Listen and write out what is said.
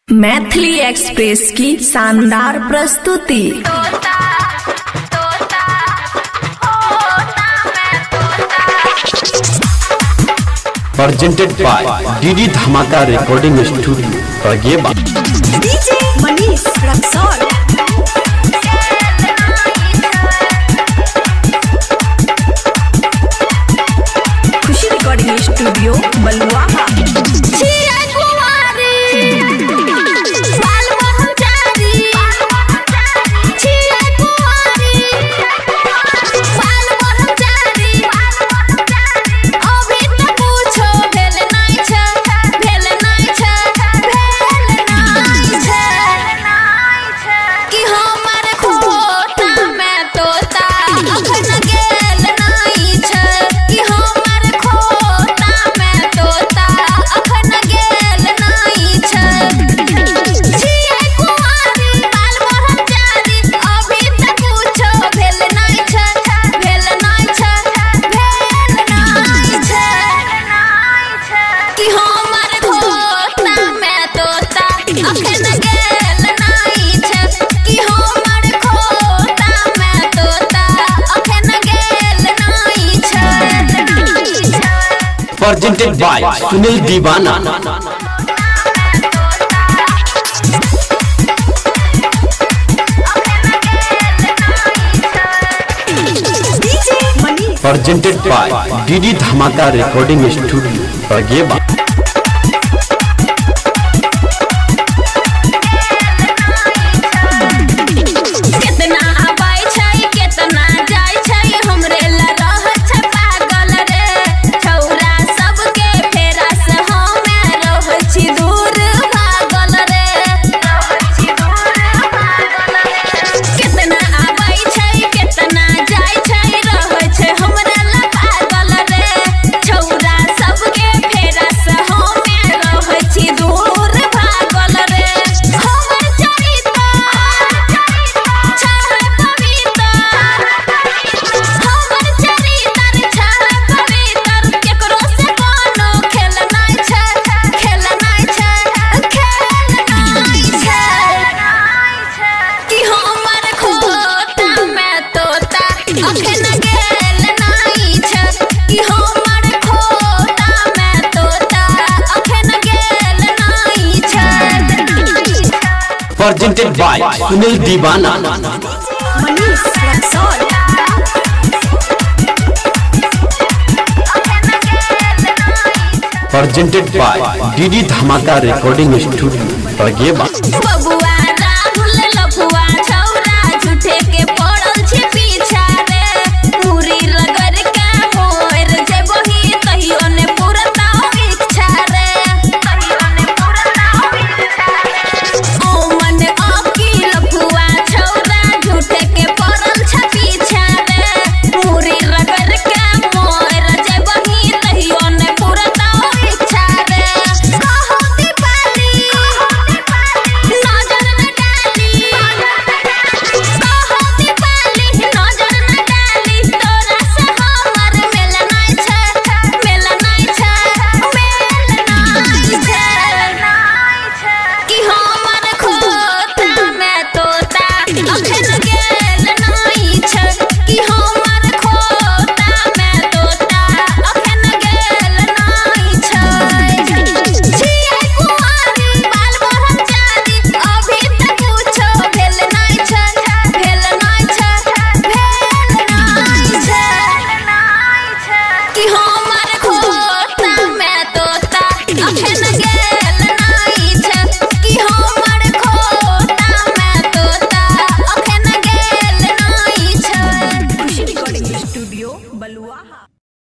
Maithili express की शानदार प्रस्तुति। Presented by DD Dhamaka recording studio DJ Manish Raxaul. Khushi recording studio Balua. Presented by Sunil Deewana. Presented by DD Dhamaka recording studio. Presented by Sunil Deewana. Manish Raxaul. Presented by DD Dhamaka recording studio. कि हमार खोता में तोता अखन